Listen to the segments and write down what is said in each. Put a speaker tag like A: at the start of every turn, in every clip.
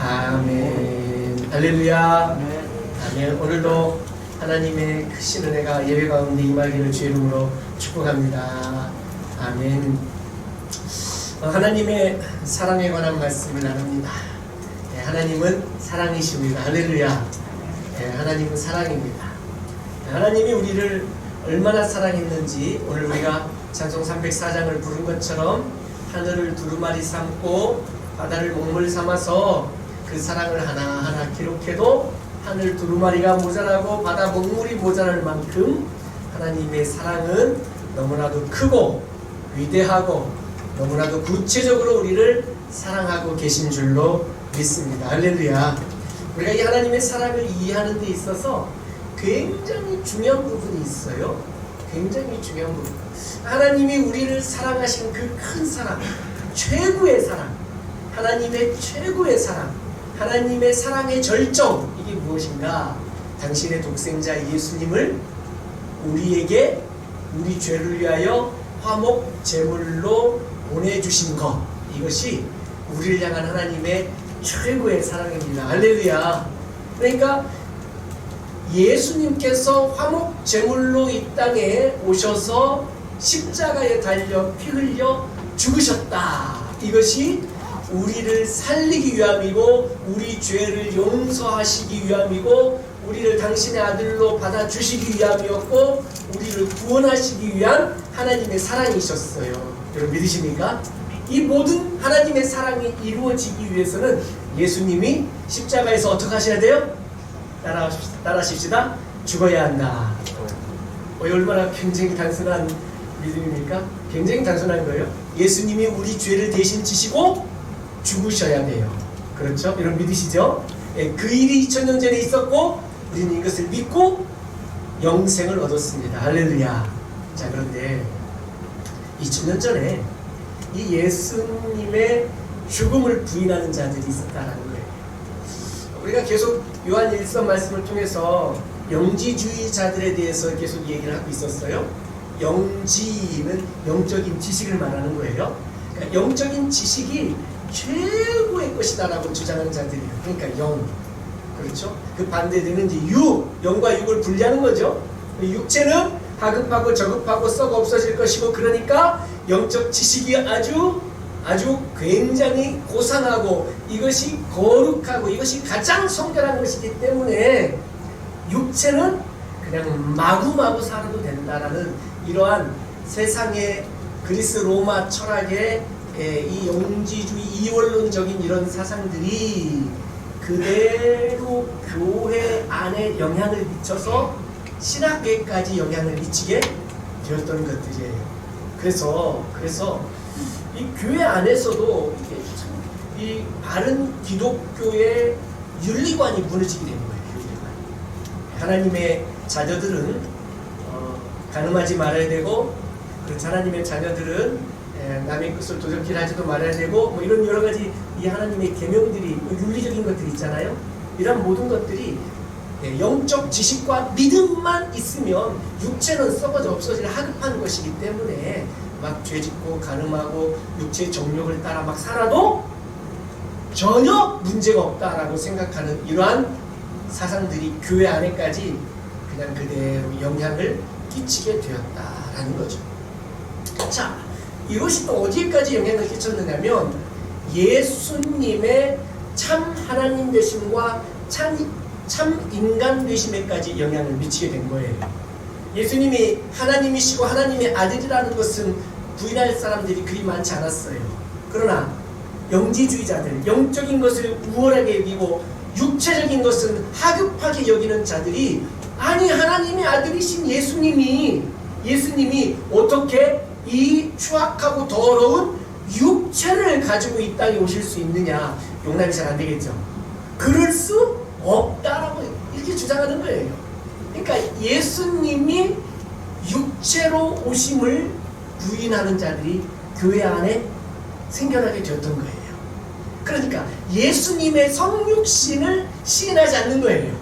A: 아멘. 할렐루야. 아멘. 오늘도 하나님의 크신 은혜가 예배 가운데 임하기를 주의 이름으로 축복합니다. 아멘. 하나님의 사랑에 관한 말씀을 나눕니다. 하나님은 사랑이십니다. 할렐루야. 하나님은 사랑입니다. 하나님이 우리를 얼마나 사랑했는지 오늘 우리가 찬송 304장을 부른 것처럼 하늘을 두루마리 삼고 바다를 먹물 삼아서 그 사랑을 하나하나 기록해도 하늘 두루마리가 모자라고 바다 먹물이 모자랄 만큼 하나님의 사랑은 너무나도 크고 위대하고 너무나도 구체적으로 우리를 사랑하고 계신 줄로 믿습니다. 할렐루야. 우리가 이 하나님의 사랑을 이해하는 데 있어서 굉장히 중요한 부분이 있어요. 굉장히 중요한 부분. 하나님이 우리를 사랑하신 그 큰 사랑, 최고의 사랑, 하나님의 최고의 사랑, 하나님의 사랑의 절정, 이게 무엇인가? 당신의 독생자 예수님을 우리에게 우리 죄를 위하여 화목 제물로 보내주신 것, 이것이 우리를 향한 하나님의 최고의 사랑입니다. 할렐루야. 그러니까 예수님께서 화목 제물로 이 땅에 오셔서 십자가에 달려 피 흘려 죽으셨다. 이것이 우리를 살리기 위함이고 우리 죄를 용서하시기 위함이고 우리를 당신의 아들로 받아주시기 위함이었고 우리를 구원하시기 위한 하나님의 사랑이셨어요. 여러분 믿으십니까? 이 모든 하나님의 사랑이 이루어지기 위해서는 예수님이 십자가에서 어떻게 하셔야 돼요? 따라하십시다. 죽어야 한다. 얼마나 굉장히 단순한 믿음입니까? 굉장히 단순한 거예요. 예수님이 우리 죄를 대신 지시고 죽으셔야 돼요. 그렇죠? 여러분 믿으시죠? 그 일이 2000년 전에 있었고 우리는 이것을 믿고 영생을 얻었습니다. 할렐루야. 자, 그런데 2000년 전에 이 예수님의 죽음을 부인하는 자들이 있었다는 거예요. 우리가 계속 요한 1서 말씀을 통해서 영지주의자들에 대해서 계속 얘기를 하고 있었어요. 영지는 영적인 지식을 말하는 거예요. 그러니까 영적인 지식이 최고의 것이다라고 주장하는 자들이에요. 그러니까 영, 그렇죠? 그 반대되는 이제 영과 육을 분리하는 거죠. 육체는 하급하고 저급하고 썩어 없어질 것이고, 그러니까 영적 지식이 아주 굉장히 고상하고 이것이 거룩하고 이것이 가장 성결한 것이기 때문에 육체는 그냥 마구마구 살아도 된다라는 이러한 세상의 그리스 로마 철학의 이 영지주의 이원론적인 이런 사상들이 그대로 교회 안에 영향을 미쳐서 신학계까지 영향을 미치게 되었던 것들이에요. 그래서 이 교회 안에서도 이 바른 기독교의 윤리관이 무너지게 되는 거예요. 하나님의 자녀들은 간음하지 말아야 되고, 그렇지, 하나님의 자녀들은 남의 것을 도적질 하지도 말아야 되고, 뭐 이런 여러 가지 이 하나님의 계명들이 윤리적인 것들이 있잖아요. 이런 모든 것들이 영적 지식과 믿음만 있으면 육체는 썩어져 없어질 하급한 것이기 때문에 막 죄짓고 간음하고 육체의 정욕을 따라 막 살아도 전혀 문제가 없다라고 생각하는 이러한 사상들이 교회 안에까지 그냥 그대로 영향을 끼치게 되었다라는 거죠. 자, 이것이 또 어디까지 영향을 끼쳤느냐면 예수님의 참 하나님 되심과 참 인간 되심에까지 영향을 미치게 된 거예요. 예수님이 하나님이시고 하나님의 아들이라는 것은 부인할 사람들이 그리 많지 않았어요. 그러나 영지주의자들, 영적인 것을 우월하게 여기고 육체적인 것은 하급하게 여기는 자들이, 아니 하나님의 아들이신 예수님이 어떻게 이 추악하고 더러운 육체를 가지고 이 땅에 오실 수 있느냐, 용납이 잘 안 되겠죠. 그럴 수 없다라고 이렇게 주장하는 거예요. 그러니까 예수님이 육체로 오심을 부인하는 자들이 교회 안에 생겨나게 되었던 거예요. 그러니까 예수님의 성육신을 시인하지 않는 거예요.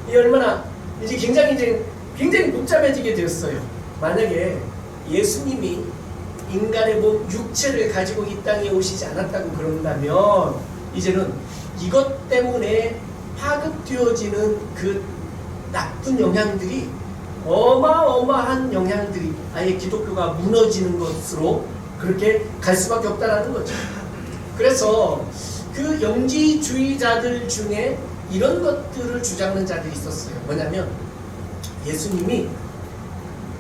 A: 이 얼마나 이제 굉장히 복잡해지게 되었어요. 만약에 예수님이 인간의 몸 육체를 가지고 이 땅에 오시지 않았다고 그런다면 이제는 이것 때문에 파급되어지는 그 나쁜 영향들이 어마어마한 영향들이 아예 기독교가 무너지는 것으로 그렇게 갈 수밖에 없다라는 거죠. 그래서 그 영지주의자들 중에 이런 것들을 주장하는 자들이 있었어요. 뭐냐면 예수님이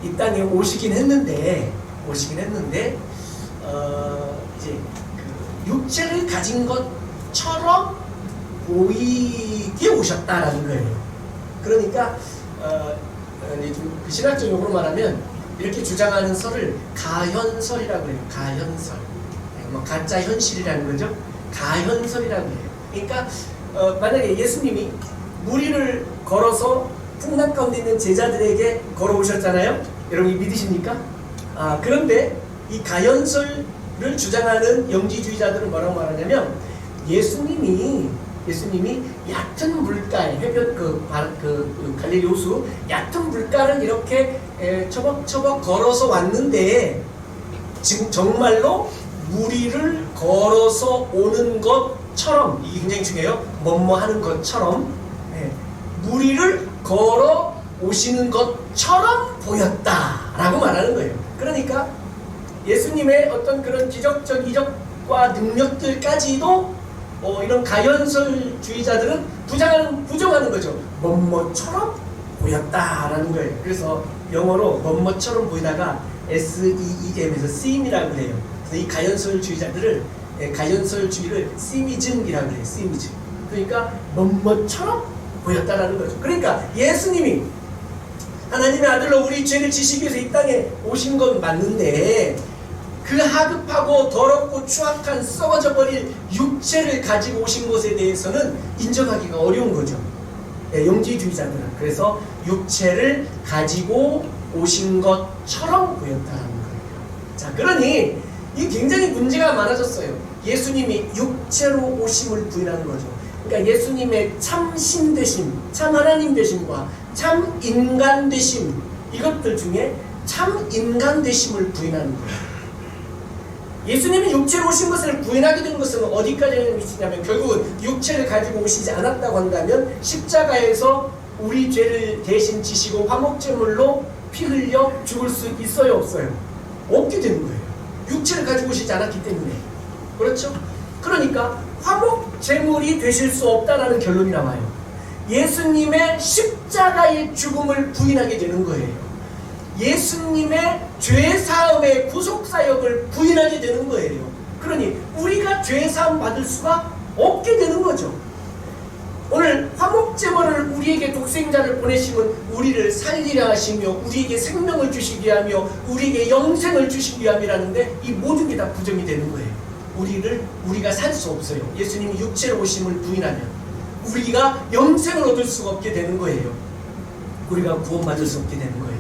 A: 이 땅에 오시긴 했는데 이제 그 육체를 가진 것처럼 보이게 오셨다라는 거예요. 그러니까 좀 신학적 용어로 말하면 이렇게 주장하는 설을 가현설이라고 해요. 가현설. 뭐 가짜 현실이라는 거죠. 가현설이라고 해요. 그러니까 만약에 예수님이 무리를 걸어서 풍랑 가운데 있는 제자들에게 걸어오셨잖아요. 여러분이 믿으십니까? 그런데 이 가현설을 주장하는 영지주의자들은 뭐라고 말하냐면 예수님이 얕은 물가에 해변 그 갈릴리 호수 얕은 물가를 이렇게 처벅처벅 걸어서 왔는데 지금 정말로 무리를 걸어서 오는 것처럼, 이게 굉장히 중요해요. 뭐뭐 하는 것처럼 무리를 걸어 오시는 것처럼 보였다라고 말하는 거예요. 그러니까 예수님의 어떤 그런 기적적 이적과 능력들까지도 이런 가현설주의자들은 부정하는 거죠. 뭐뭐처럼 보였다라는 거예요. 그래서 영어로 뭐뭐처럼 보이다가 SEEM에서 seem이라고 해요. 그래서 이 가현설주의자들을 가현설주의를 seemism이라고 해요. seemism. 그러니까 뭐뭐처럼 보였다라는 거죠. 그러니까 예수님이 하나님의 아들로 우리 죄를 지시기 위해서 이 땅에 오신 건 맞는데 그 하급하고 더럽고 추악한 썩어져 버릴 육체를 가지고 오신 것에 대해서는 인정하기가 어려운 거죠. 영지주의자들은. 그래서 육체를 가지고 오신 것처럼 보였다는 거예요. 자, 그러니 이 굉장히 문제가 많아졌어요. 예수님이 육체로 오심을 부인하는 거죠. 그러니까 예수님의 참 신 되심, 참 하나님 되심과 참 인간 되심, 이것들 중에 참 인간 되심을 부인하는 거예요. 예수님이 육체로 오신 것을 부인하게 된 것은 어디까지 미치냐면 결국은 육체를 가지고 오시지 않았다고 한다면 십자가에서 우리 죄를 대신 지시고 화목제물로 피 흘려 죽을 수 있어요, 없어요? 없게 되는 거예요. 육체를 가지고 오시지 않았기 때문에. 그렇죠? 그러니까 화목제물이 되실 수 없다라는 결론이 나와요. 예수님의 십자가의 죽음을 부인하게 되는 거예요. 예수님의 죄사함의 구속사역을 부인하게 되는 거예요. 그러니 우리가 죄사함 받을 수가 없게 되는 거죠. 오늘 화목제물을 우리에게 독생자를 보내심은 우리를 살리려 하시며 우리에게 생명을 주시기 위하며 우리에게 영생을 주시기 위함이라는데 이 모든 게 다 부정이 되는 거예요. 우리가 살 수 없어요. 예수님이 육체로 오심을 부인하면 우리가 영생을 얻을 수가 없게 되는 거예요. 우리가 구원받을 수 없게 되는 거예요.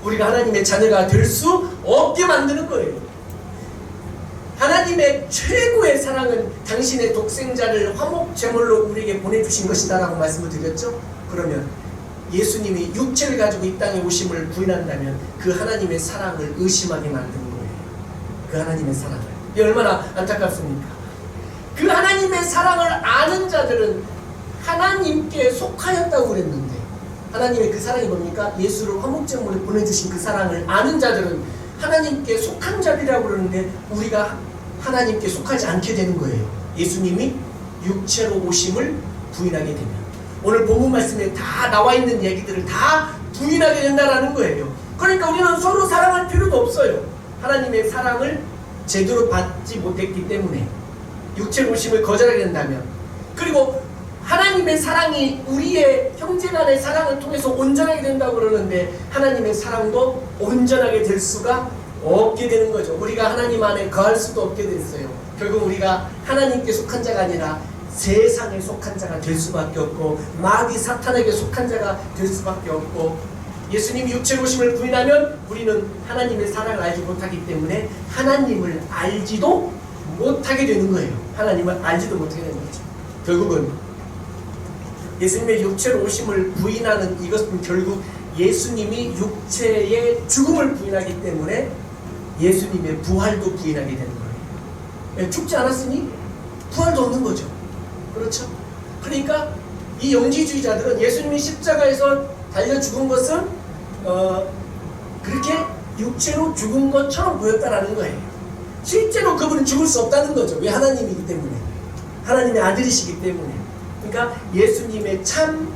A: 우리가 하나님의 자녀가 될 수 없게 만드는 거예요. 하나님의 최고의 사랑은 당신의 독생자를 화목제물로 우리에게 보내주신 것이다 라고 말씀을 드렸죠. 그러면 예수님이 육체를 가지고 이 땅에 오심을 부인한다면 그 하나님의 사랑을 의심하게 만드는 거예요. 그 하나님의 사랑을. 이게 얼마나 안타깝습니까? 그 하나님의 사랑을 아는 자들은 하나님께 속하였다고 그랬는데 하나님의 그 사랑이 뭡니까? 예수를 화목제물로 보내주신 그 사랑을 아는 자들은 하나님께 속한 자들이라고 그러는데 우리가 하나님께 속하지 않게 되는 거예요. 예수님이 육체로 오심을 부인하게 되면 오늘 본문 말씀에 다 나와 있는 얘기들을 다 부인하게 된다라는 거예요. 그러니까 우리는 서로 사랑할 필요도 없어요. 하나님의 사랑을 제대로 받지 못했기 때문에 육체로 오심을 거절하게 된다면 그리고 하나님의 사랑이 우리의 형제간의 사랑을 통해서 온전하게 된다고 그러는데 하나님의 사랑도 온전하게 될 수가 없게 되는 거죠. 우리가 하나님 안에 거할 수도 없게 됐어요. 결국 우리가 하나님께 속한 자가 아니라 세상에 속한 자가 될 수밖에 없고 마귀 사탄에게 속한 자가 될 수밖에 없고 예수님이 육체로 오심을 부인하면 우리는 하나님의 사랑을 알지 못하기 때문에 하나님을 알지도 못하게 되는 거예요. 하나님을 알지도 못하게 되는 거죠. 결국은 예수님의 육체로 오심을 부인하는 이것은 결국 예수님이 육체의 죽음을 부인하기 때문에 예수님의 부활도 부인하게 되는 거예요. 죽지 않았으니 부활도 없는 거죠. 그렇죠? 그러니까 이 영지주의자들은 예수님이 십자가에서 달려 죽은 것은 그렇게 육체로 죽은 것처럼 보였다라는 거예요. 실제로 그분은 죽을 수 없다는 거죠. 왜? 하나님이기 때문에. 하나님의 아들이시기 때문에. 그러니까 예수님의 참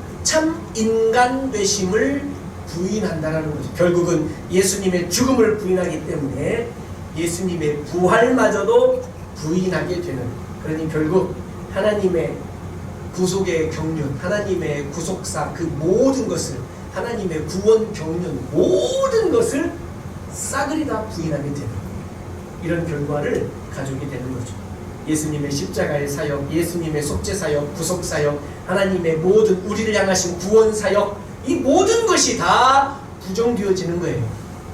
A: 인간 되심을 부인한다라는 거죠. 결국은 예수님의 죽음을 부인하기 때문에 예수님의 부활마저도 부인하게 되는, 그러니 결국 하나님의 구속의 경륜, 하나님의 구속사, 그 모든 것을, 하나님의 구원 경륜 모든 것을 싸그리 다 부인하게 되는 이런 결과를 가져오게 되는 거죠. 예수님의 십자가의 사역, 예수님의 속죄 사역, 구속 사역, 하나님의 모든 우리를 향하신 구원 사역, 이 모든 것이 다 부정되어지는 거예요.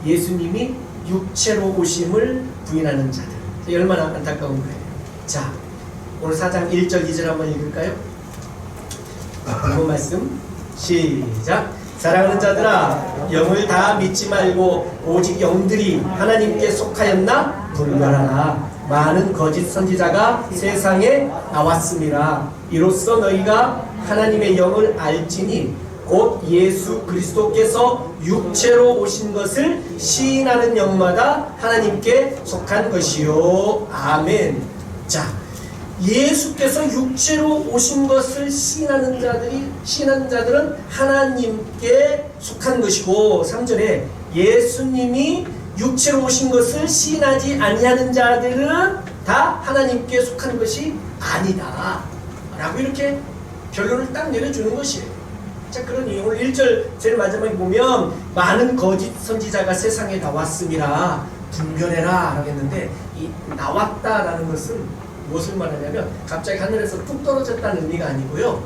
A: 예수님이 육체로 오심을 부인하는 자들. 얼마나 안타까운 거예요. 자, 오늘 4장 1절 2절 한번 읽을까요? 그 말씀 시작. 사랑하는 자들아, 영을 다 믿지 말고 오직 영들이 하나님께 속하였나 분별하라. 많은 거짓 선지자가 세상에 나왔습니다. 이로써 너희가 하나님의 영을 알지니 곧 예수 그리스도께서 육체로 오신 것을 시인하는 영마다 하나님께 속한 것이요. 아멘. 자, 예수께서 육체로 오신 것을 시인하는 자들은 하나님께 속한 것이고, 3절에 예수님이 육체로 오신 것을 시인하지 아니하는 자들은 다 하나님께 속한 것이 아니다 라고 이렇게 결론을 딱 내려주는 것이에요. 자, 그러니 오늘 1절 제일 마지막에 보면 많은 거짓 선지자가 세상에 나왔음이라 분별해라 라고 했는데, 이 나왔다라는 것은 무엇을 말하냐면 갑자기 하늘에서 뚝 떨어졌다는 의미가 아니고요,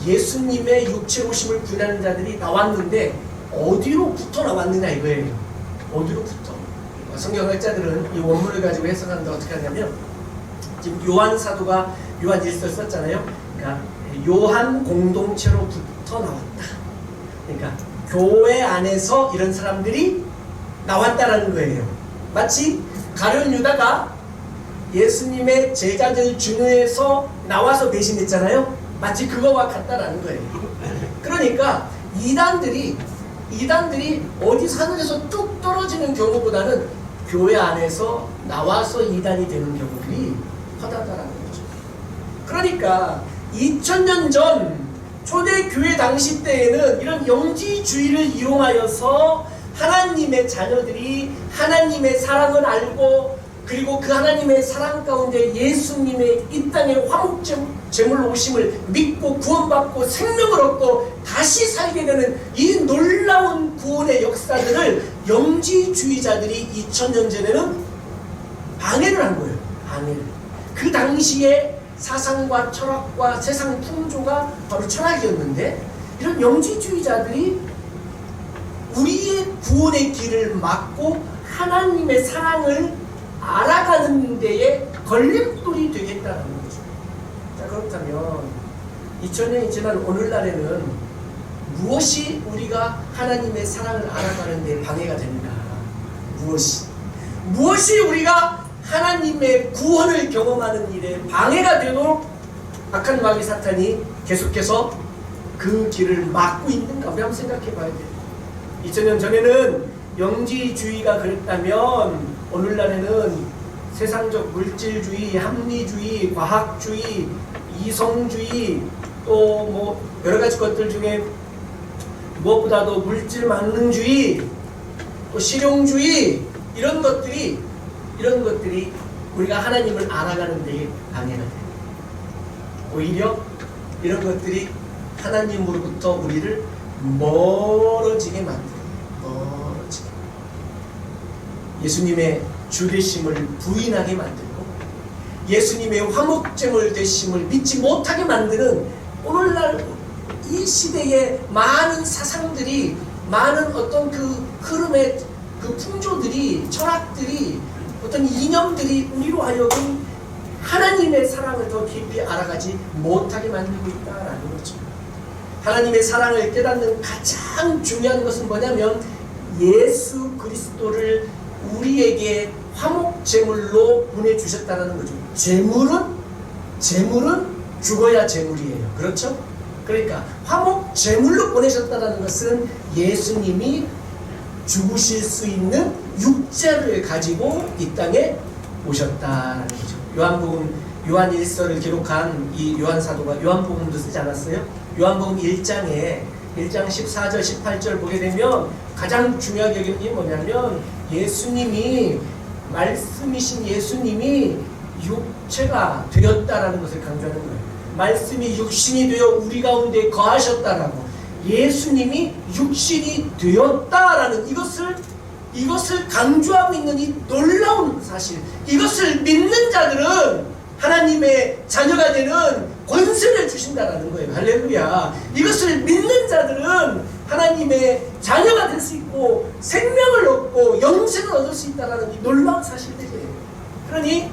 A: 예수님의 육체로 오심을 부인하는 자들이 나왔는데 어디로부터 나왔느냐 이거예요. 어디로부터. 성경학자들은 이 원문을 가지고 해석하는데 어떻게 하냐면, 지금 요한 사도가 요한 일서를 썼잖아요. 그러니까 요한 공동체로부터 나왔다. 그러니까 교회 안에서 이런 사람들이 나왔다라는 거예요. 마치 가룟 유다가 예수님의 제자들 중에서 나와서 배신했잖아요. 마치 그거와 같다라는 거예요. 그러니까 이단들이 어디서 하늘에서 뚝 떨어지는 경우보다는 교회 안에서 나와서 이단이 되는 경우들이 허다하다라는 거죠. 그러니까 2000년 전 초대교회 당시 때에는 이런 영지주의를 이용하여서 하나님의 자녀들이 하나님의 사랑을 알고, 그리고 그 하나님의 사랑 가운데 예수님의 이 땅에 화목제물로 오심을 믿고 구원받고 생명을 얻고 다시 살게 되는 이 놀라운 구원의 역사들을 영지주의자들이 2000년 전에는 방해를 한 거예요. 방해를. 그 당시에 사상과 철학과 세상 풍조가 바로 철학이었는데, 이런 영지주의자들이 우리의 구원의 길을 막고 하나님의 사랑을 알아가는 데에 걸림돌이 되겠다는 거죠. 자, 그렇다면 2000년이 지난 오늘날에는 무엇이 우리가 하나님의 사랑을 알아가는 데 방해가 됩니까? 무엇이 우리가 하나님의 구원을 경험하는 일에 방해가 되도록 악한 마귀 사탄이 계속해서 그 길을 막고 있는가? 우리 한번 생각해 봐야 돼요. 2000년 전에는 영지주의가 그랬다면 오늘날에는 세상적 물질주의, 합리주의, 과학주의, 이성주의, 또 뭐 여러가지 것들 중에 무엇보다도 물질 만능주의, 또 실용주의, 이런 것들이 우리가 하나님을 알아가는 데에 방해가 돼요. 오히려 이런 것들이 하나님으로부터 우리를 멀어지게 만들어요. 예수님의 주되심을 부인하게 만들고 예수님의 화목제물 되심을 믿지 못하게 만드는 오늘날 이 시대의 많은 사상들이, 많은 어떤 그 흐름의 그 풍조들이, 철학들이, 어떤 이념들이 우리로 하여금 하나님의 사랑을 더 깊이 알아가지 못하게 만들고 있다라는 거죠. 하나님의 사랑을 깨닫는 가장 중요한 것은 뭐냐면 예수 그리스도를 우리에게 화목제물로 보내주셨다는 거죠. 제물은 죽어야 제물이에요. 그렇죠? 그러니까 화목 제물로 보내셨다는 것은 예수님이 죽으실 수 있는 육체를 가지고 이 땅에 오셨다는 거죠. 요한 1서를 기록한 이 요한 사도가 요한복음도 쓰지 않았어요? 요한복음 1장 14절 18절 보게 되면 가장 중요하게 여기는 게 뭐냐면 예수님이 말씀이신 예수님이 육체가 되었다라는 것을 강조하는 거예요. 말씀이 육신이 되어 우리 가운데 거하셨다라고. 예수님이 육신이 되었다라는 이것을 강조하고 있는 이 놀라운 사실. 이것을 믿는 자들은 하나님의 자녀가 되는 권세를 주신다라는 거예요. 할렐루야. 이것을 믿는 자들은 하나님의 자녀가 될 수 있고 생명을 얻고 영생을 얻을 수 있다라는 이 놀라운 사실들이에요. 그러니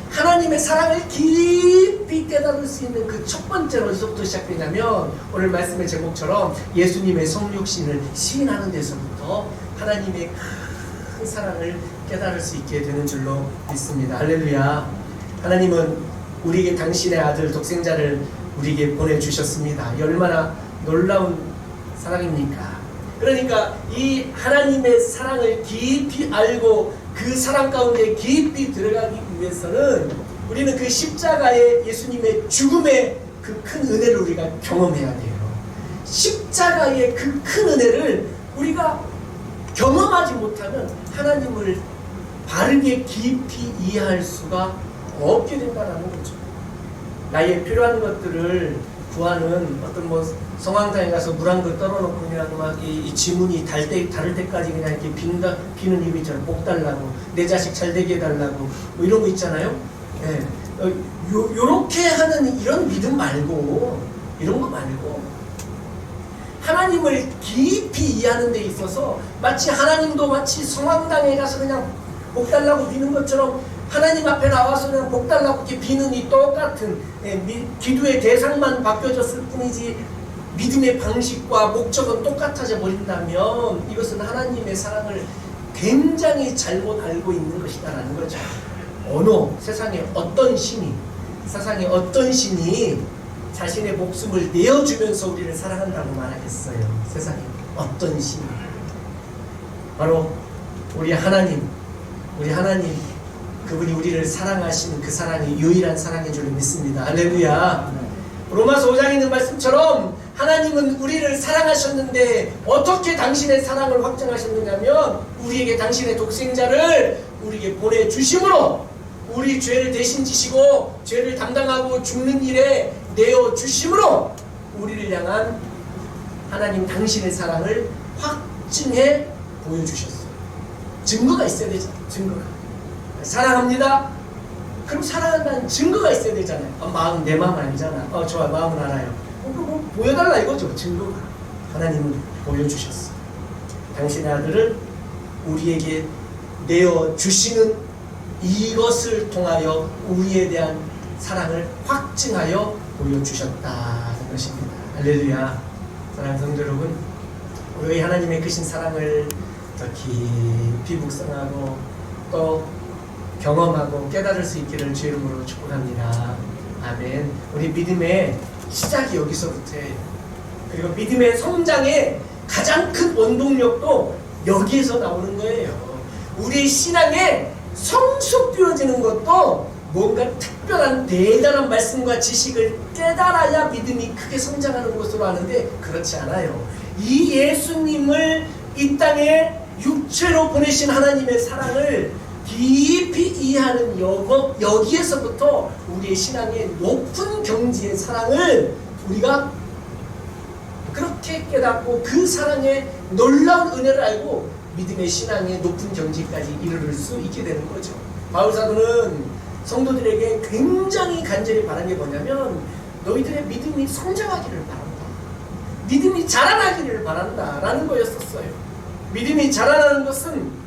A: 하나님의 사랑을 깊이 깨달을 수 있는 그 첫 번째로 어디서부터 시작되냐면 오늘 말씀의 제목처럼 예수님의 성육신을 시인하는 데서부터 하나님의 큰 사랑을 깨달을 수 있게 되는 줄로 믿습니다. 할렐루야. 하나님은 우리에게 당신의 아들 독생자를 우리에게 보내주셨습니다. 얼마나 놀라운 사랑입니까? 그러니까 이 하나님의 사랑을 깊이 알고 그 사랑 가운데 깊이 들어가기 위해서는 우리는 그 십자가의 예수님의 죽음의 그 큰 은혜를 우리가 경험해야 돼요. 십자가의 그 큰 은혜를 우리가 경험하지 못하면 하나님을 바르게 깊이 이해할 수가 없게 된다는 거죠. 나의 필요한 것들을 구하는 어떤 성황당에 가서 물 한 그릇 떨어놓고 그냥 막 이 지문이 다를 때까지 그냥 이렇게 비는 입이 있잖아요. 복 달라고, 내 자식 잘 되게 해달라고, 이런 거 있잖아요. 예. 요렇게 하는 이런 믿음 말고, 이런 거 말고, 하나님을 깊이 이해하는 데 있어서 하나님도 마치 성황당에 가서 그냥 복 달라고 비는 것처럼 하나님 앞에 나와서 그냥 복 달라고 이렇게 비는 이 똑같은 기도의 대상만 바뀌어졌을 뿐이지 믿음의 방식과 목적은 똑같아져 버린다면 이것은 하나님의 사랑을 굉장히 잘못 알고 있는 것이다라는 거죠. 세상에 어떤 신이 자신의 목숨을 내어주면서 우리를 사랑한다고 말하겠어요. 세상에 어떤 신이. 바로 우리 하나님 그분이 우리를 사랑하시는 그 사랑이 유일한 사랑인 줄 믿습니다. 할렐루야. 로마서 5장에 있는 말씀처럼 하나님은 우리를 사랑하셨는데 어떻게 당신의 사랑을 확증하셨느냐면 우리에게 당신의 독생자를 우리에게 보내주심으로 우리 죄를 대신 지시고 죄를 담당하고 죽는 일에 내어주심으로 우리를 향한 하나님 당신의 사랑을 확증해 보여주셨어요. 증거가 있어야 되죠. 증거가. 사랑합니다. 그럼 사랑한다는 증거가 있어야 되잖아요. 내 마음 아니잖아. 좋아, 마음은 알아요. 그럼 보여달라 이거죠. 증거가. 하나님은 보여주셨어. 당신의 아들을 우리에게 내어주시는 이것을 통하여 우리에 대한 사랑을 확증하여 보여주셨다는 것입니다. 할렐루야. 사랑하는 성도 여러분, 우리 하나님의 크신 사랑을 더 깊이 묵상하고 또 경험하고 깨달을 수 있기를 주의 이름으로 축복합니다. 아멘. 우리 믿음의 시작이 여기서부터예요. 그리고 믿음의 성장의 가장 큰 원동력도 여기에서 나오는 거예요. 우리 신앙에 성숙되어지는 것도 뭔가 특별한 대단한 말씀과 지식을 깨달아야 믿음이 크게 성장하는 것으로 아는데 그렇지 않아요. 이 예수님을 이 땅에 육체로 보내신 하나님의 사랑을 깊이 이해하는 여기에서부터 우리의 신앙의 높은 경지의 사랑을 우리가 그렇게 깨닫고 그 사랑의 놀라운 은혜를 알고 믿음의 신앙의 높은 경지까지 이르를 수 있게 되는 거죠. 바울사도는 성도들에게 굉장히 간절히 바란 게 뭐냐면 너희들의 믿음이 성장하기를 바란다. 믿음이 자라나기를 바란다 라는 거였었어요. 믿음이 자라나는 것은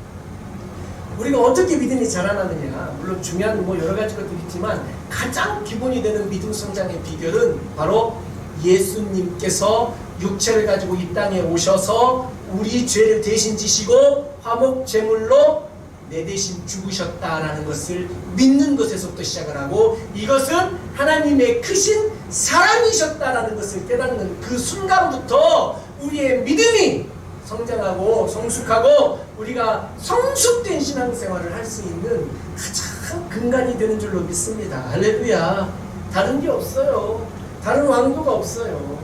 A: 우리가 어떻게 믿음이 자라나느냐, 물론 중요한 여러 가지 것들이 있지만 가장 기본이 되는 믿음 성장의 비결은 바로 예수님께서 육체를 가지고 이 땅에 오셔서 우리 죄를 대신 지시고 화목 제물로 내 대신 죽으셨다라는 것을 믿는 것에서부터 시작을 하고, 이것은 하나님의 크신 사랑이셨다라는 것을 깨닫는 그 순간부터 우리의 믿음이 성장하고 성숙하고 우리가 성숙된 신앙생활을 할 수 있는 가장 근간이 되는 줄로 믿습니다. 할렐루야. 다른 게 없어요. 다른 왕도가 없어요.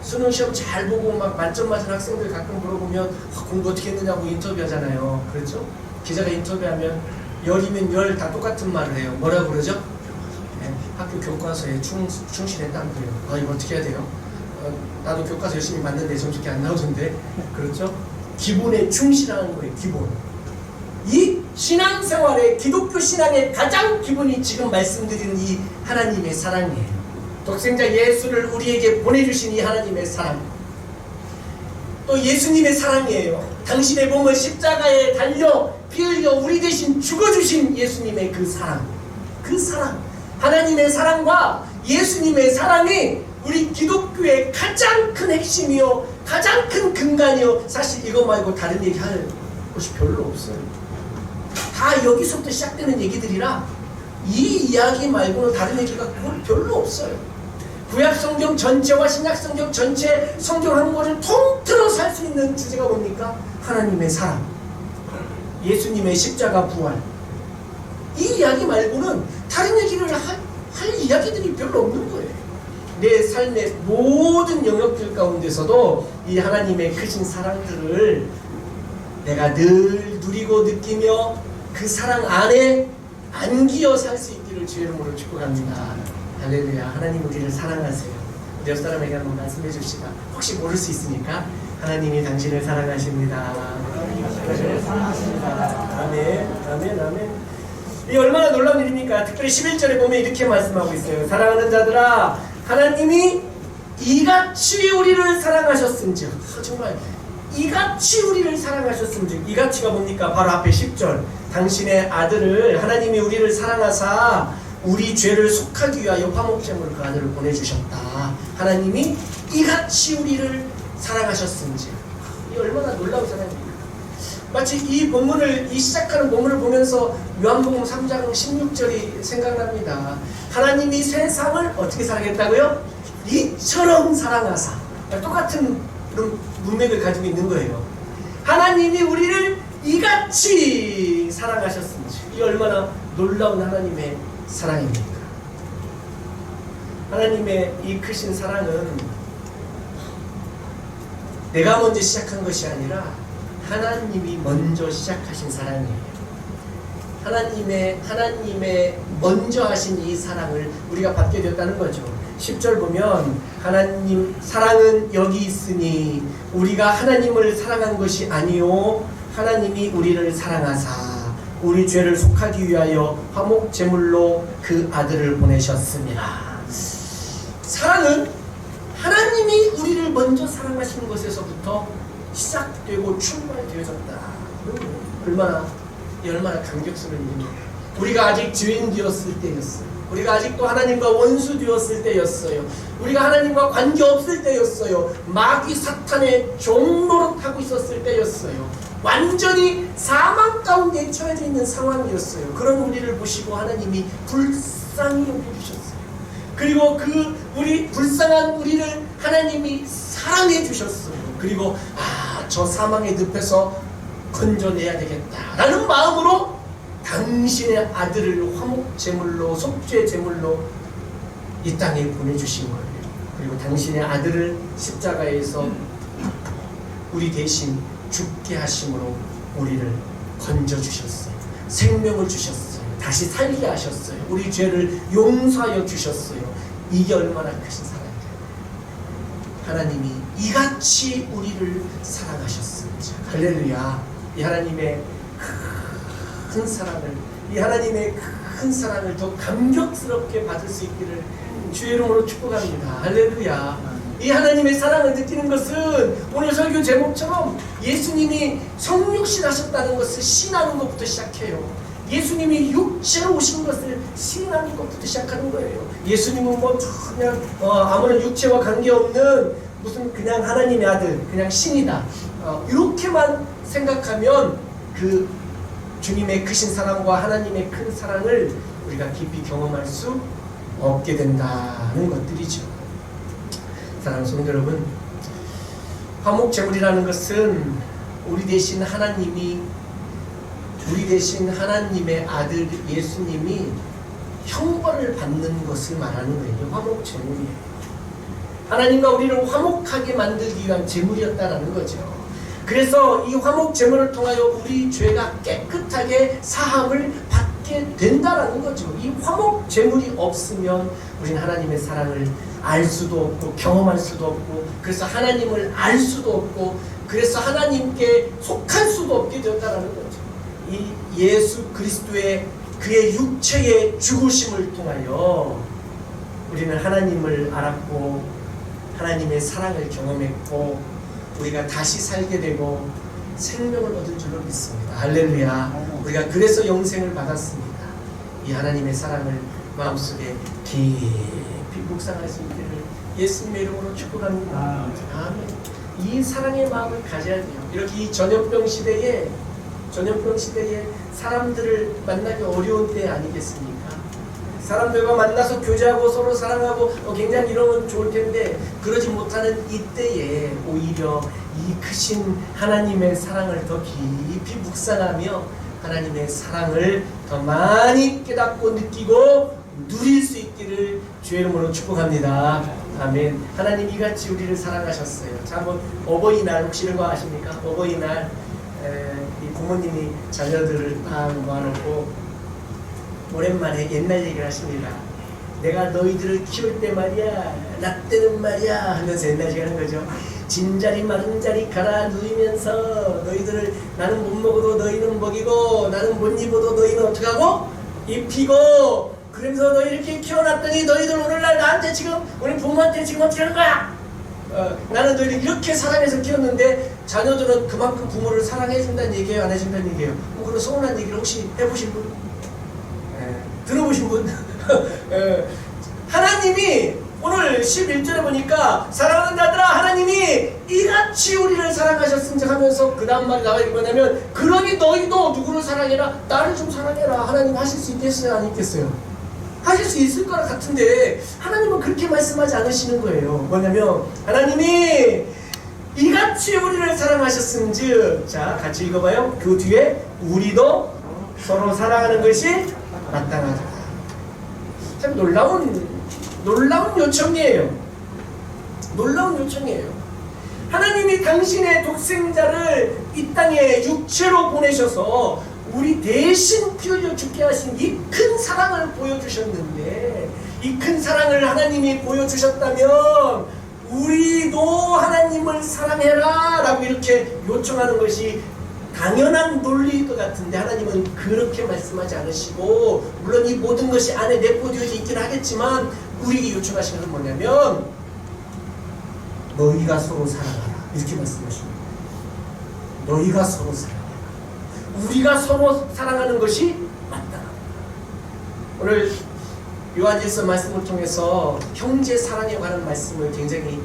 A: 수능시험 잘 보고 막 만점 맞은 학생들 가끔 물어보면 공부 어떻게 했느냐고 인터뷰하잖아요. 그렇죠? 기자가 인터뷰하면 열이면 열 다 똑같은 말을 해요. 뭐라고 그러죠? 네, 학교 교과서에 충실했다는 거예요. 이거 어떻게 해야 돼요? 나도 교과서 열심히 봤는데 점수가 안 나오던데. 그렇죠? 기본에 충실하는 거예요. 기본. 이 신앙생활의 기독교 신앙의 가장 기본이 지금 말씀드리는 이 하나님의 사랑이에요. 독생자 예수를 우리에게 보내주신 이 하나님의 사랑, 또 예수님의 사랑이에요. 당신의 몸을 십자가에 달려 피 흘려 우리 대신 죽어주신 예수님의 그 사랑, 그 사랑, 하나님의 사랑과 예수님의 사랑이 우리 기독교의 가장 큰 핵심이요, 가장 큰 근간이요. 사실 이거 말고 다른 얘기 할 곳이 별로 없어요. 다 여기서부터 시작되는 얘기들이라 이 이야기 말고는 다른 얘기가 별로 없어요. 구약 성경 전체와 신약 성경 전체 성경 한 권을 통틀어서 할 수 있는 주제가 뭡니까? 하나님의 사랑, 예수님의 십자가 부활. 이 이야기 말고는 다른 얘기를 할 이야기들이 별로 없는 거예요. 내 삶의 모든 영역들 가운데서도 이 하나님의 크신 사랑들을 내가 늘 누리고 느끼며 그 사랑 안에 안기어 살 수 있기를 주의 이름으로 축복합니다. 할렐루야. 하나님 우리를 사랑하세요. 우리 옆 사람에게 한번 말씀해 줍시다. 혹시 모를 수 있으니까 하나님이 당신을 사랑하십니다. 당신을 사랑하십니다. 아멘. 아멘. 아멘. 이 얼마나 놀라운 일입니까? 특별히 11절에 보면 이렇게 말씀하고 있어요. 사랑하는 자들아, 하나님이 이같이 우리를 사랑하셨은즉. 정말 이같이 우리를 사랑하셨은즉. 이같이가 뭡니까? 바로 앞에 10절. 당신의 아들을, 하나님이 우리를 사랑하사 우리 죄를 속하기 위하여 화목제물을 그 아들을 보내주셨다. 하나님이 이같이 우리를 사랑하셨은지. 이 얼마나 놀라운 사랑입니까? 마치 이 본문을, 이 시작하는 본문을 보면서 요한복음 3장 16절이 생각납니다. 하나님이 세상을 어떻게 사랑했다고요? 이처럼 사랑하사. 똑같은 문맥을 가지고 있는 거예요. 하나님이 우리를 이같이 사랑하셨은지. 이 얼마나 놀라운 하나님의 사랑입니까? 하나님의 이 크신 사랑은 내가 먼저 시작한 것이 아니라 하나님이 먼저 시작하신 사랑이에요. 하나님의 먼저 하신 이 사랑을 우리가 받게 되었다는 거죠. 10절 보면 하나님 사랑은 여기 있으니 우리가 하나님을 사랑한 것이 아니요 하나님이 우리를 사랑하사 우리 죄를 속하기 위하여 화목 제물로 그 아들을 보내셨습니다. 사랑은 하나님이 우리를 먼저 사랑하시는 것에서부터 시작되고 출발되어졌다. 얼마나 감격스러운 일입니까? 우리가 아직 죄인 되었을 때였어요. 우리가 아직도 하나님과 원수 되었을 때였어요. 우리가 하나님과 관계없을 때였어요. 마귀 사탄의 종노릇하고 있었을 때였어요. 완전히 사망 가운데 처해져 있는 상황이었어요. 그런 우리를 보시고 하나님이 불쌍히 여겨주셨어요. 그리고 그 우리 불쌍한 우리를 하나님이 사랑해 주셨어요. 그리고 저 사망의 늪에서 건져내야 되겠다라는 마음으로 당신의 아들을 화목제물로 속죄제물로 이 땅에 보내주신 거예요. 그리고 당신의 아들을 십자가에서 우리 대신 죽게 하심으로 우리를 건져주셨어요. 생명을 주셨어요. 다시 살게 하셨어요. 우리 죄를 용서하여 주셨어요. 이게 얼마나 크신 사랑이에요. 하나님이 이같이 우리를 사랑하셨습니다. 할렐루야. 이 하나님의 큰 사랑을, 이 하나님의 큰 사랑을 더 감격스럽게 받을 수 있기를 주의 이름으로 축복합니다. 할렐루야. 이 하나님의 사랑을 느끼는 것은 오늘 설교 제목처럼 예수님이 성육신 하셨다는 것을 시인하는 것부터 시작해요. 예수님이 육체로 오신 것을 시인하는 것부터 시작하는 거예요. 예수님은 그냥 아무런 육체와 관계없는 무슨 그냥 하나님의 아들, 그냥 신이다. 이렇게만 생각하면 그 주님의 크신 사랑과 하나님의 큰 사랑을 우리가 깊이 경험할 수 없게 된다는 것들이죠. 사랑하는 성도 여러분, 화목제물이라는 것은 우리 대신 하나님의 아들 예수님이 형벌을 받는 것을 말하는 거예요. 화목제물이에요. 하나님과 우리를 화목하게 만들기 위한 제물이었다라는 거죠. 그래서 이 화목제물을 통하여 우리 죄가 깨끗하게 사함을 받게 된다라는 거죠. 이 화목제물이 없으면 우리는 하나님의 사랑을 알 수도 없고 경험할 수도 없고, 그래서 하나님을 알 수도 없고, 그래서 하나님께 속할 수도 없게 되었다라는 거죠. 이 예수 그리스도의 그의 육체의 죽으심을 통하여 우리는 하나님을 알았고 하나님의 사랑을 경험했고 우리가 다시 살게 되고 생명을 얻은 줄로 믿습니다. 할렐루야. 우리가 그래서 영생을 받았습니다. 이 하나님의 사랑을 마음속에 깊이 묵상할 수 있기를 예수님의 이름으로 축복합니다. 아멘. 이 사랑의 마음을 가져야 돼요. 이렇게 이 전염병 시대에 사람들을 만나기 어려운 때 아니겠습니까? 사람들과 만나서 교제하고 서로 사랑하고 굉장히 이러면 좋을 텐데, 그러지 못하는 이때에 오히려 이 크신 하나님의 사랑을 더 깊이 묵상하며 하나님의 사랑을 더 많이 깨닫고 느끼고 누릴 수 있기를 주의 이름으로 축복합니다. 아멘. 하나님 이같이 우리를 사랑하셨어요. 자, 한번 어버이날 혹시 이런 거 아십니까? 어버이날 이 부모님이 자녀들을 다 모아놓고 오랜만에 옛날 얘기를 하십니다. 내가 너희들을 키울 때 말이야, 나 때는 말이야 하면서 옛날 얘기 하는 거죠. 진자리 마른자리 갈아 누이면서 너희들을 나는 못 먹어도 너희는 먹이고 나는 못 입어도 너희는 어떻게 하고 입히고, 그러면서 너희 이렇게 키워놨더니 너희들 오늘날 나한테 지금 우리 부모한테 지금 어떻게 하는 거야? 나는 너희를 이렇게 사랑해서 키웠는데 자녀들은 그만큼 부모를 사랑해준다는 얘기예요, 안 해준다는 얘기예요? 뭐 그런 서운한 얘기를 혹시 해보신 분? 들어보신 분? 하나님이 오늘 11절에 보니까 사랑하는 자들아 하나님이 이같이 우리를 사랑하셨은즉 하면서 그 다음 말이 나와 있냐면, 그러니 너희도 누구를 사랑해라? 나를 좀 사랑해라. 하나님 하실 수 있겠어요? 안 있겠어요? 하실 수 있을 것 같은데 하나님은 그렇게 말씀하지 않으시는 거예요. 뭐냐면 하나님이 이같이 우리를 사랑하셨은즉, 자 같이 읽어봐요. 그 뒤에 우리도 서로 사랑하는 것이 마땅하다. 참 놀라운 요청이에요. 놀라운 요청이에요. 하나님이 당신의 독생자를 이 땅에 육체로 보내셔서 우리 대신 피 흘려 죽게 하신 이 큰 사랑을 보여주셨는데, 이 큰 사랑을 하나님이 보여주셨다면 우리도 하나님을 사랑해라 라고 이렇게 요청하는 것이 당연한 논리일 것 같은데, 하나님은 그렇게 말씀하지 않으시고, 물론 이 모든 것이 안에 내포되어져 있긴 하겠지만 우리에게 요청하시는 건 뭐냐면 너희가 서로 사랑하라 이렇게 말씀하십니다. 너희가 서로 사랑하라. 우리가 서로 사랑하는 것이 맞다. 오늘 요한일서 말씀을 통해서 형제 사랑에 관한 말씀을 굉장히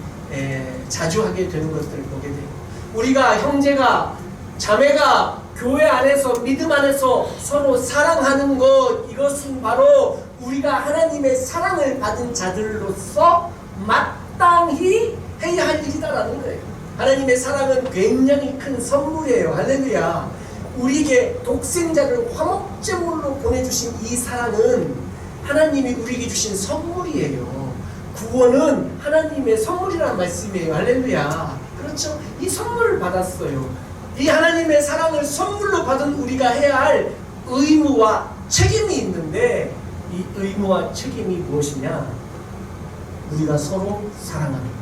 A: 자주 하게 되는 것들을 보게 돼요. 우리가 형제가 자매가 교회 안에서 믿음 안에서 서로 사랑하는 것, 이것은 바로 우리가 하나님의 사랑을 받은 자들로서 마땅히 해야 할 일이다라는 거예요. 하나님의 사랑은 굉장히 큰 선물이에요. 할렐루야. 우리에게 독생자를 화목제물로 보내주신 이 사랑은 하나님이 우리에게 주신 선물이에요. 구원은 하나님의 선물이라는 말씀이에요. 할렐루야. 그렇죠? 이 선물을 받았어요. 이 하나님의 사랑을 선물로 받은 우리가 해야 할 의무와 책임이 있는데, 이 의무와 책임이 무엇이냐? 우리가 서로 사랑하는 거예요.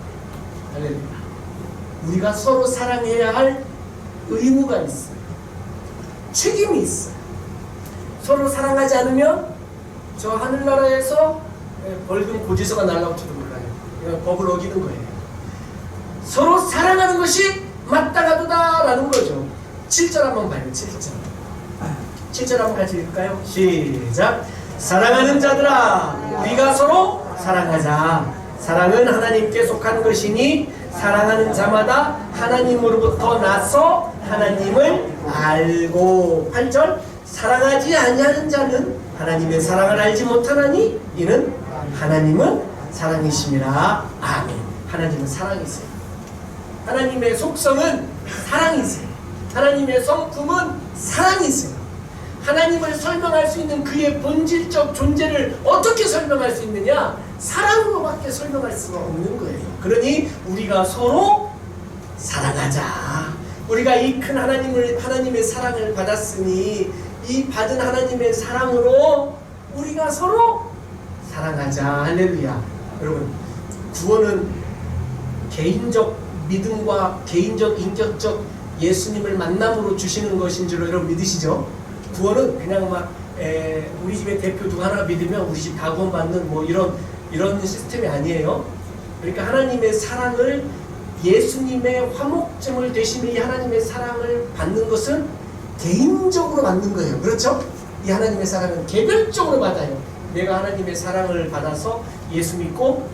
A: 할렐루야. 우리가 서로 사랑해야 할 의무가 있어요. 책임이 있어요. 서로 사랑하지 않으면 저 하늘나라에서 벌금 고지서가 날라올지도 몰라요. 이건 법을 어기는 거예요. 서로 사랑하는 것이 마땅하도다 라는 거죠. 7절 한번 봐요. 7절 한번 같이 읽을까요? 시작. 사랑하는 자들아 우리가 서로 사랑하자. 사랑은 하나님께 속한 것이니 사랑하는 자마다 하나님으로부터 나서 하나님을 알고. 8절 사랑하지 아니하는 자는 하나님의 사랑을 알지 못하나니 이는 하나님은 사랑이심이라. 아멘. 하나님은 사랑이세요. 하나님의 속성은 사랑이세요. 하나님의 성품은 사랑이세요. 하나님을 설명할 수 있는 그의 본질적 존재를 어떻게 설명할 수 있느냐? 사랑으로밖에 설명할 수가 없는 거예요. 그러니 우리가 서로 사랑하자. 우리가 이 큰 하나님의 사랑을 받았으니 이 받은 하나님의 사랑으로 우리가 서로 사랑하자. 할렐루야. 여러분, 구원은 개인적 믿음과 개인적 인격적 예수님을 만남으로 주시는 것인 줄 여러분 믿으시죠? 구원은 그냥 막 우리 집에 대표 누구 하나 믿으면 우리 집 다 구원받는 뭐 이런 시스템이 아니에요. 그러니까 하나님의 사랑을, 예수님의 화목제물 되신 이 하나님의 사랑을 받는 것은 개인적으로 받는 거예요. 그렇죠? 이 하나님의 사랑은 개별적으로 받아요. 내가 하나님의 사랑을 받아서 예수 믿고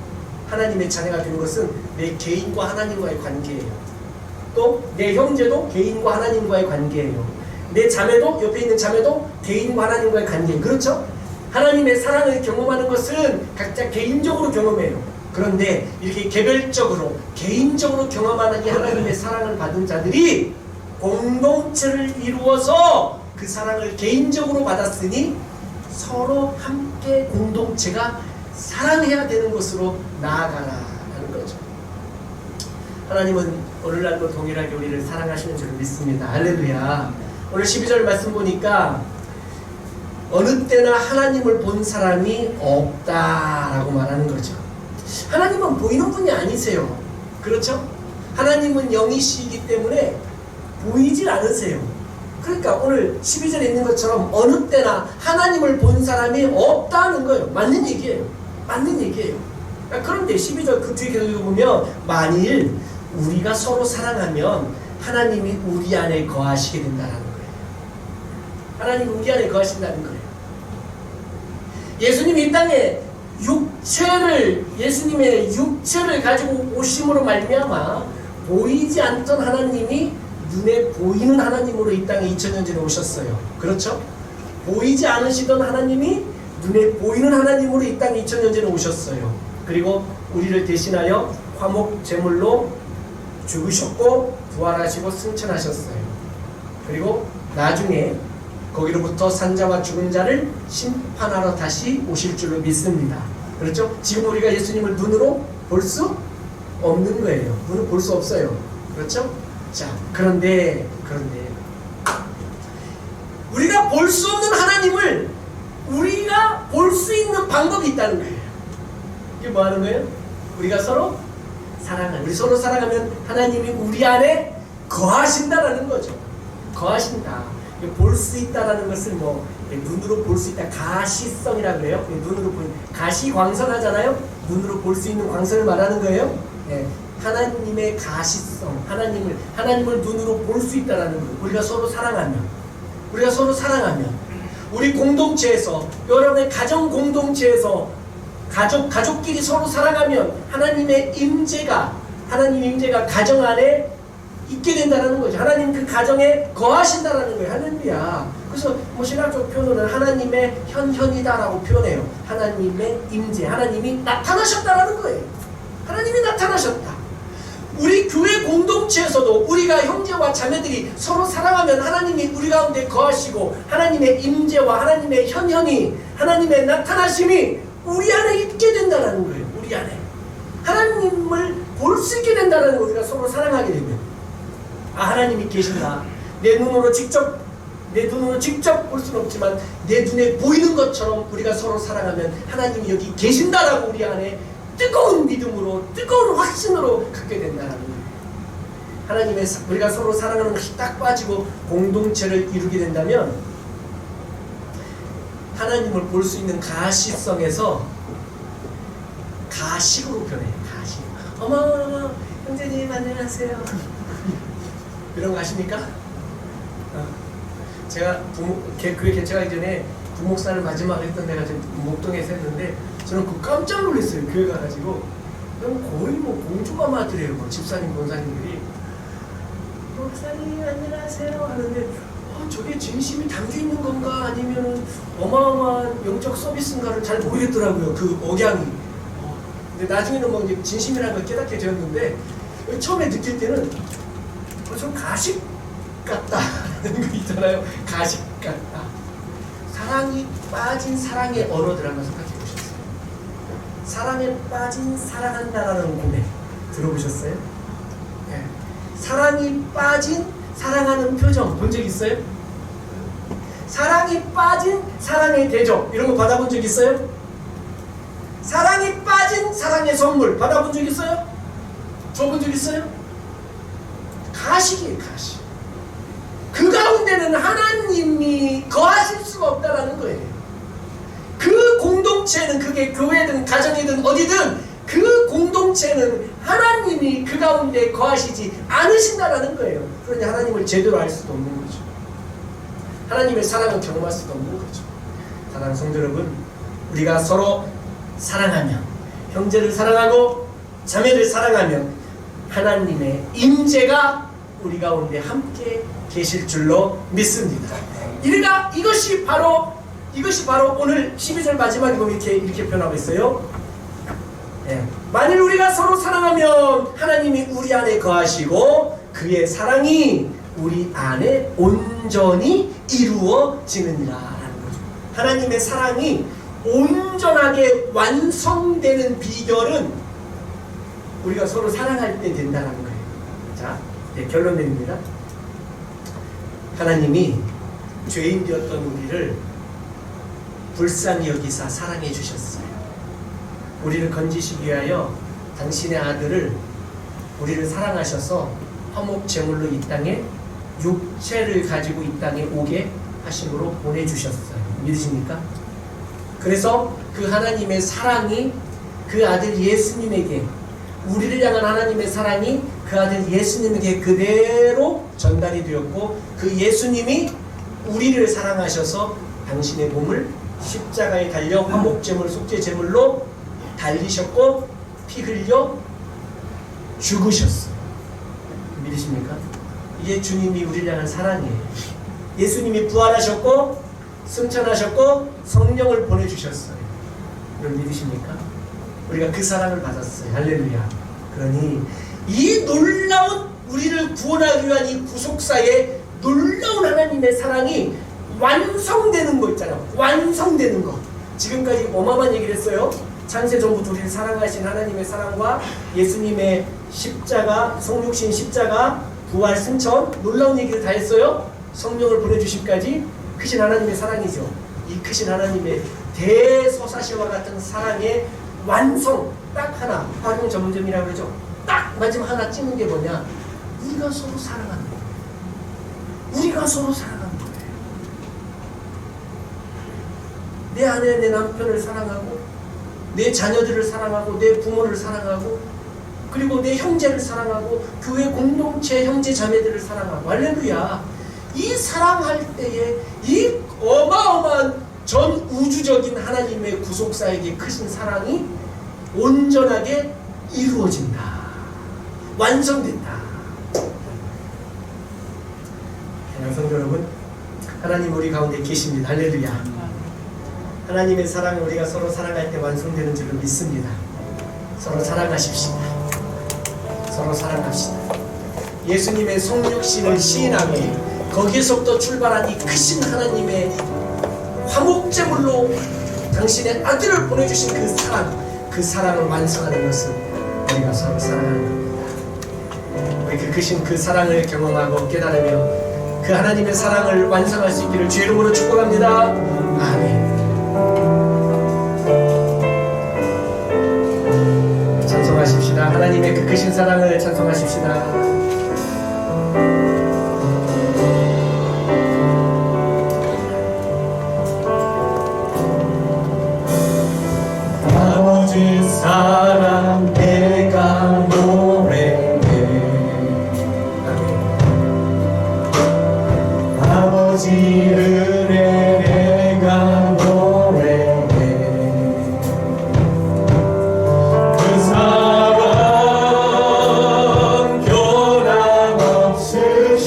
A: 하나님의 자녀가 되는 것은 내 개인과 하나님과의 관계예요. 또 내 형제도 개인과 하나님과의 관계예요. 내 자매도, 옆에 있는 자매도 개인과 하나님과의 관계예요. 그렇죠? 하나님의 사랑을 경험하는 것은 각자 개인적으로 경험해요. 그런데 이렇게 개별적으로 개인적으로 경험하는 이 하나님의 사랑을 받은 자들이 공동체를 이루어서 그 사랑을 개인적으로 받았으니 서로 함께 공동체가 사랑해야 되는 것으로 나아가라 하는 거죠. 하나님은 오늘날도 동일하게 우리를 사랑하시는 줄 믿습니다. 할렐루야. 오늘 12절 말씀 보니까 어느 때나 하나님을 본 사람이 없다라고 말하는 거죠. 하나님은 보이는 분이 아니세요. 그렇죠? 하나님은 영이시기 때문에 보이질 않으세요. 그러니까 오늘 12절에 있는 것처럼 어느 때나 하나님을 본 사람이 없다는 거예요. 맞는 얘기예요. 맞는 얘기예요. 그런데 12절 그 뒤에 계속 보면 만일 우리가 서로 사랑하면 하나님이 우리 안에 거하시게 된다는 거예요. 하나님이 우리 안에 거하신다는 거예요. 예수님이 이 땅에 예수님의 육체를 가지고 오심으로 말미암아 보이지 않던 하나님이 눈에 보이는 하나님으로 이 땅에 2000년 전에 오셨어요. 그렇죠? 보이지 않으시던 하나님이 눈에 보이는 하나님으로 이 땅에 2000년 전에 오셨어요. 그리고 우리를 대신하여 화목 제물로 죽으셨고 부활하시고 승천하셨어요. 그리고 나중에 거기로부터 산자와 죽은 자를 심판하러 다시 오실 줄로 믿습니다. 그렇죠? 지금 우리가 예수님을 눈으로 볼 수 없는 거예요. 눈으로 볼 수 없어요. 그렇죠? 자, 그런데 우리가 볼 수 없는 하나님을 우리가 볼 수 있는 방법이 있다는 거예요. 이게 뭐 하는 거예요? 우리가 서로 사랑하는, 우리 서로 사랑하면 하나님이 우리 안에 거하신다라는 거죠. 거하신다. 볼 수 있다라는 것을 뭐 눈으로 볼 수 있다, 가시성이라고 그래요. 눈으로 보는 가시광선하잖아요. 눈으로 볼 수 있는 광선을 말하는 거예요. 네. 하나님의 가시성, 하나님을 눈으로 볼 수 있다라는 거예요. 우리가 서로 사랑하면, 우리 공동체에서, 여러분의 가정 공동체에서 가족끼리 서로 사랑하면 하나님의 임재가 가정 안에 있게 된다는 거죠. 하나님 그 가정에 거하신다라는 거예요. 할렐루야. 그래서 뭐 신학적 표현은 하나님의 현현이다라고 표현해요. 하나님의 임재, 하나님이 나타나셨다라는 거예요. 하나님이 나타나셨다. 우리 교회 공동체에서도 우리가 형제와 자매들이 서로 사랑하면 하나님이 우리 가운데 거하시고 하나님의 임재와 하나님의 현현이, 하나님의 나타나심이 우리 안에 있게 된다는 거예요. 우리 안에 하나님을 볼 수 있게 된다는 거예요. 우리가 서로 사랑하게 되면, 아, 하나님이 계신다. 내 눈으로 직접 볼 수는 없지만 내 눈에 보이는 것처럼 우리가 서로 사랑하면 하나님이 여기 계신다라고 우리 안에 뜨거운 믿음으로, 뜨거운 확신으로 갖게 된다는 거예요. 우리가 서로 사랑하는 것이 딱 빠지고 공동체를 이루게 된다면 하나님을 볼 수 있는 가시성에서 가식으로 변해요. 가식. 어머, 형제님 안녕하세요. 이런 거 아십니까? 제가 교회 개척하기 전에 부목사를 마지막에 했던 데가 목동에서 했는데 저는 그 깜짝 놀랐어요. 교회 가가지고 거의 뭐 공주마마들이에요. 뭐 집사님, 권사님들이 목사님 안녕하세요 하는데 저게 진심이 담겨있는 건가 아니면 어마어마한 영적 서비스인가를 잘 모르겠더라고요. 그 억양이. 근데 나중에는 뭐 이제 진심이라는 걸 깨닫게 되었는데 처음에 느낄 때는 좀 가식 같다는 거 있잖아요. 가식 같다. 사랑이 빠진 사랑의 언어들 한번 생각해 보셨어요? 사랑에 빠진 사랑한다라는 고백 들어보셨어요? 네. 사랑이 빠진 사랑하는 표정 본 적 있어요? 사랑이 빠진 사랑의 대접 이런 거 받아본 적 있어요? 사랑이 빠진 사랑의 선물 받아본 적 있어요? 줘본 적 있어요? 가식이에요, 가식. 그 가운데는 하나님이 거하실 수가 없다라는 거예요. 그 공동체는 그게 교회든 가정이든 어디든 그 공동체는 하나님이 그 가운데 거하시지 않으신다라는 거예요. 그러니 하나님을 제대로 알 수도 없는 거죠. 하나님의 사랑을 경험할 수도 없는 거죠. 사랑하는 성도 여러분, 우리가 서로 사랑하며 형제를 사랑하고 자매를 사랑하며 하나님의 임재가 우리 가운데 함께 계실 줄로 믿습니다. 이것이 바로 오늘 12절 마지막에 보면 이렇게 표현하고 있어요. 네. 만일 우리가 서로 사랑하면 하나님이 우리 안에 거하시고 그의 사랑이 우리 안에 온전히 이루어지느니라 라는 거죠. 하나님의 사랑이 온전하게 완성되는 비결은 우리가 서로 사랑할 때 된다는 거예요. 자, 네, 결론 내립니다. 하나님이 죄인 되었던 우리를 불쌍히 여기사 사랑해 주셨어요. 우리를 건지시기 위하여 당신의 아들을 우리를 사랑하셔서 화목 제물로 이 땅에 육체를 가지고 이 땅에 오게 하심으로 보내주셨어요. 믿으십니까? 그래서 그 하나님의 사랑이 그 아들 예수님에게, 우리를 향한 하나님의 사랑이 그 아들 예수님에게 그대로 전달이 되었고, 그 예수님이 우리를 사랑하셔서 당신의 몸을 십자가에 달려 화목제물, 속죄제물로 달리셨고 피 흘려 죽으셨어요. 믿으십니까? 이게 주님이 우리를 향한 사랑이에요. 예수님이 부활하셨고 승천하셨고 성령을 보내주셨어요. 여러분 믿으십니까? 우리가 그 사랑을 받았어요. 할렐루야. 그러니 이 놀라운 우리를 구원하기 위한 이 구속사의 놀라운 하나님의 사랑이 완성되는 거 있잖아요. 완성되는 거. 지금까지 어마어마한 얘기를 했어요. 창세전부터 우리를 사랑하신 하나님의 사랑과 예수님의 십자가, 성육신 십자가, 부활, 승천, 놀라운 얘기를 다 했어요. 성령을 보내주심까지 크신 하나님의 사랑이죠. 이 크신 하나님의 대서사시와 같은 사랑의 완성 딱 하나, 활용 전문점이라고 그러죠. 딱 마지막 하나 찍는 게 뭐냐? 우리가 서로 사랑하는 거예요. 우리가 서로 사랑하는 거예요. 내 아내, 내 남편을 사랑하고 내 자녀들을 사랑하고 내 부모를 사랑하고 그리고 내 형제를 사랑하고 교회 공동체 형제 자매들을 사랑하고 할렐루야. 이 사랑할 때에 이 어마어마한 전 우주적인 하나님의 구속사에게 크신 사랑이 온전하게 이루어진다. 완성된다. 성도 여러분, 하나님 우리 가운데 계십니다. 할렐루야. 하나님의 사랑을 우리가 서로 사랑할 때 완성되는 줄로 믿습니다. 서로 사랑하십시다. 서로 사랑합시다. 예수님의 성육신을 시인하기, 거기에서부터 출발한 이 크신 하나님의 화목제물로 당신의 아들을 보내주신 그 사랑을 완성하는 것은 우리가 서로 사랑하는 겁니다. 우리 그 크신 그 사랑을 경험하고 깨달으며 그 하나님의 사랑을 완성할 수 있기를 주의 이름으로 축복합니다. 아멘. 찬송하십시다. 하나님의 그 크신 사랑을 찬송하십시다. 아버지 사랑 내가 노래해. 아버지 은혜 내가 노래해. 그 사랑 변함없으신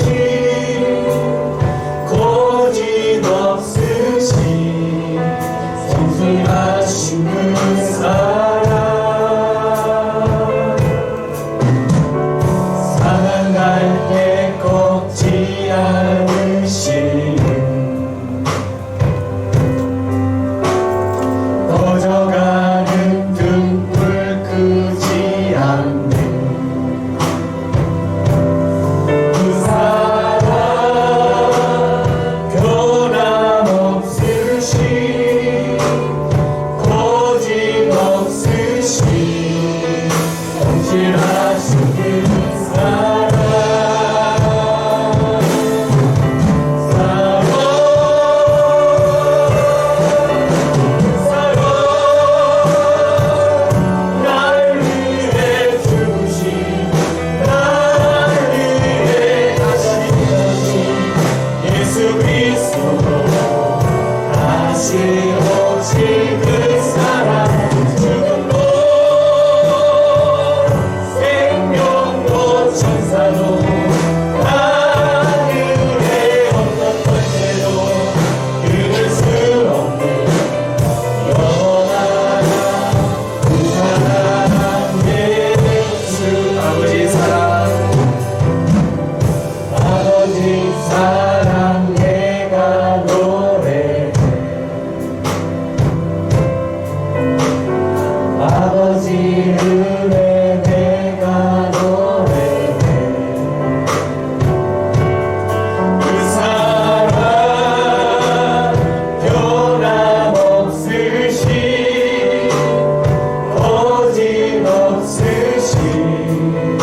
B: 없으신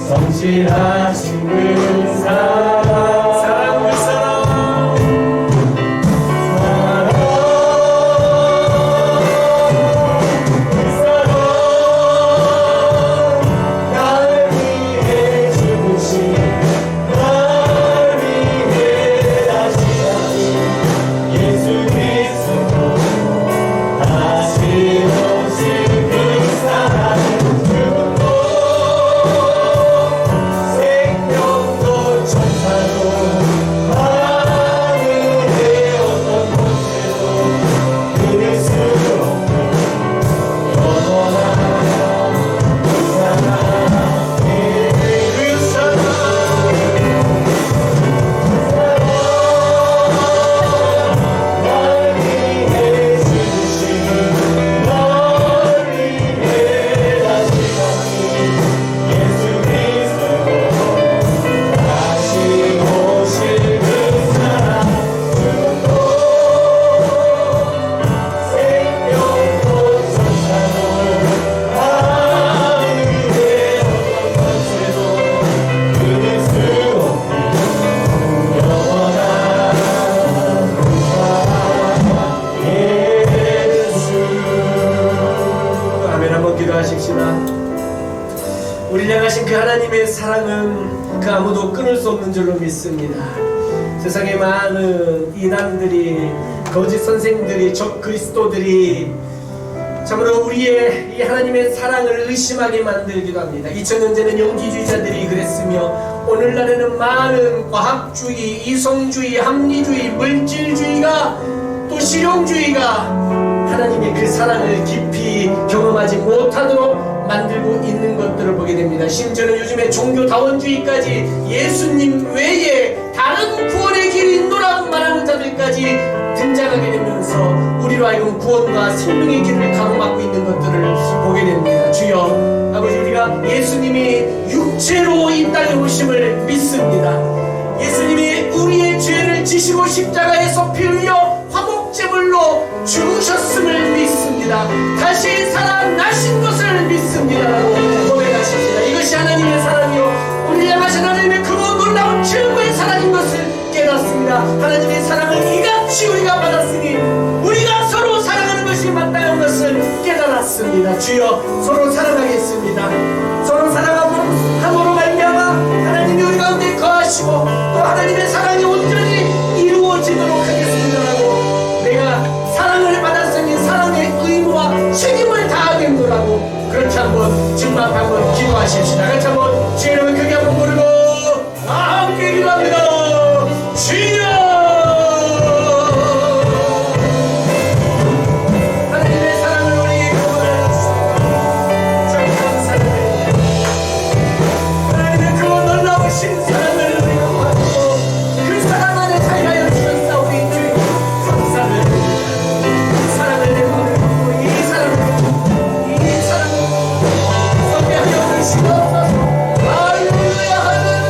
B: 성실하신 그 사랑
A: 그 사랑
B: 나를 위해 죽으신 나를 위해 다시 예수 그리스도 다시 오신 그 사랑 죽음도 생명도 천사도 하늘의 어떤 곳에도 끊을 수 없는 영원한
A: 우리를 향하신 그 하나님의 사랑은 그 아무도 끊을 수 없는 줄로 믿습니다. 세상의 많은 이단들이, 거짓 선생들이, 적 그리스도들이 참으로 우리의 이 하나님의 사랑을 의심하게 만들기도 합니다. 2000년 전에는 영지주의자들이 그랬으며 오늘날에는 많은 과학주의, 이성주의, 합리주의, 물질주의가 또 실용주의가 하나님의 그 사랑을 깊이 경험하지 못하도록 만들고 있는 것들을 보게 됩니다. 심지어는 요즘에 종교다원주의까지 예수님 외에 다른 구원의 길이 있노라고 말하는 자들까지 등장하게 되면서 우리로 하여금 구원과 생명의 길을 가로막고 있는 것들을 보게 됩니다. 주여 아버지, 우리가 예수님이 육체로 이 땅에 오심을 믿습니다. 예수님이 우리의 죄를 지시고 십자가에서 피 흘려 화목제물로 죽으셨음을 믿습니다. 다시 살아나신 것을 믿습니다라고 고백하십니다. 이것이 하나님의 사랑이요 우리를 향하신 하나님의 그 놀라운 최고의 사랑인 것을 깨닫습니다. 하나님의 사랑을 이같이 우리가 받았으니 우리가 서로 사랑하는 것이 마땅한 것을 깨달았습니다. 주여 서로 사랑하겠습니다. 서로 사랑함으로 말미암아 하나님이 우리 가운데 거하시고 또 하나님의 사랑이 온전히 이루어지도록 하겠습니다라고, 내가 사랑을 받았으니 사랑의 의무와 책임을 다하겠노라고 그렇게 한번 주님 앞에 한번 기도하십시다. 같이 한번 주의 이름을 크게 한번 부르고 함께 기도합니다. 주여 하나님의 사랑을 우리에게 구원하셨습니다. 참 감사드립니다. 하나님의 그 놀라우신 사랑을 우리가 받고 그 사랑 안에 자유하여 주셨사오니 주님 감사를 드립니다. 이 사랑을 내고 이 사랑을 선배하여 주시옵소서. 할렐루야 할렐루야.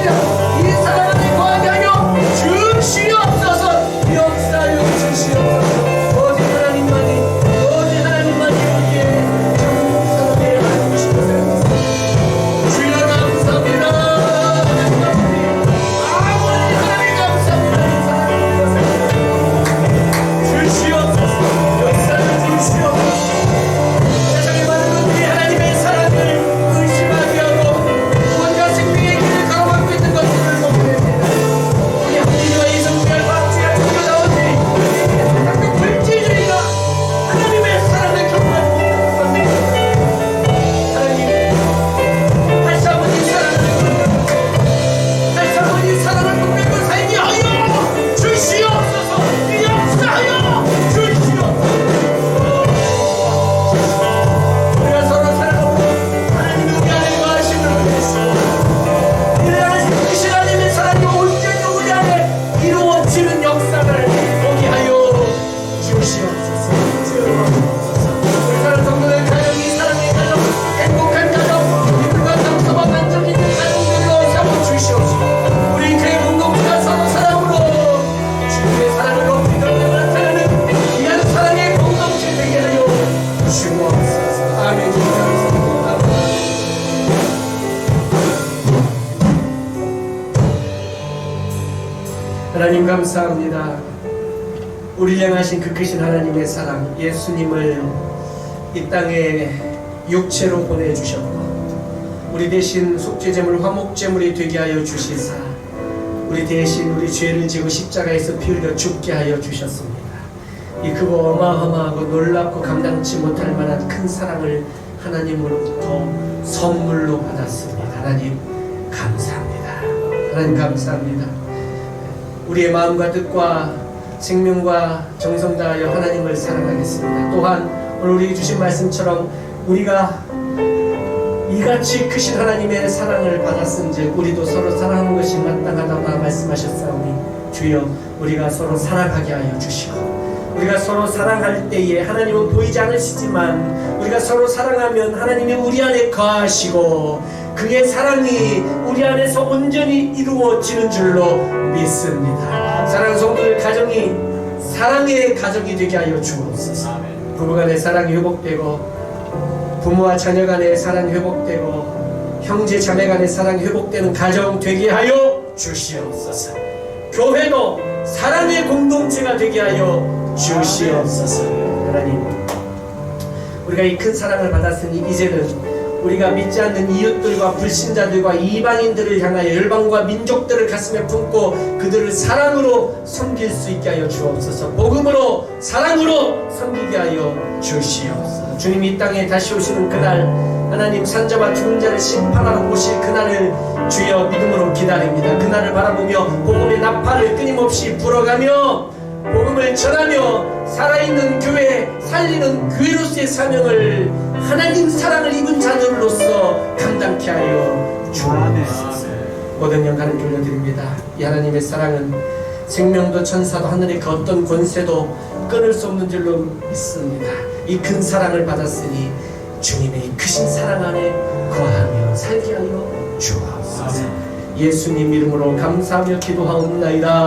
A: 하나님 감사합니다. 우리를 향하신 그 크신 하나님의 사랑, 예수님을 이 땅에 육체로 보내주셨고 우리 대신 속죄제물 화목제물이 되게 하여 주시사 우리 대신 우리 죄를 지고 십자가에서 피 흘려 죽게 하여 주셨습니다. 이 크고 어마어마하고 놀랍고 감당치 못할 만한 큰 사랑을 하나님으로부터 선물로 받았습니다. 하나님 감사합니다. 하나님 감사합니다. 우리의 마음과 뜻과 생명과 정성 다하여 하나님을 사랑하겠습니다. 또한 오늘 우리 주신 말씀처럼 우리가 이같이 크신 하나님의 사랑을 받았은즉 우리도 서로 사랑하는 것이 마땅하다고 말씀하셨사오니 주여 우리가 서로 사랑하게 하여 주시고 우리가 서로 사랑할 때에 하나님은 보이지 않으시지만 우리가 서로 사랑하면 하나님이 우리 안에 거하시고 그의 사랑이 우리 안에서 온전히 이루어지는 줄로 믿습니다. 사랑하는 성도들, 가정이 사랑의 가정이 되게 하여 주옵소서. 부부간의 사랑이 회복되고 부모와 자녀 간의 사랑이 회복되고 형제 자매 간의 사랑이 회복되는 가정 되게 하여 주시옵소서. 교회도 사랑의 공동체가 되게 하여 주시옵소서. 하나님, 우리가 이 큰 사랑을 받았으니 이제는 우리가 믿지 않는 이웃들과 불신자들과 이방인들을 향하여 열방과 민족들을 가슴에 품고 그들을 사랑으로 섬길 수 있게 하여 주옵소서. 복음으로 사랑으로 섬기게 하여 주시옵소서. 주님이 이 땅에 다시 오시는 그날, 하나님 산자와 죽은 자를 심판하러 오실 그날을 주여 믿음으로 기다립니다. 그날을 바라보며 복음의 나팔을 끊임없이 불어가며 복음을 전하며 살아있는 교회, 살리는 교회로서의 사명을 하나님 사랑을 입은 자들로서 감당케 하여 주옵소서. 모든 영광을 돌려드립니다. 이 하나님의 사랑은 생명도 천사도 하늘의 그 어떤 권세도 끊을 수 없는 줄로 믿습니다. 이 큰 사랑을 받았으니 주님의 크신 사랑 안에 거하며 살게 하여 주옵소서. 예수님 이름으로 감사하며 기도하옵나이다.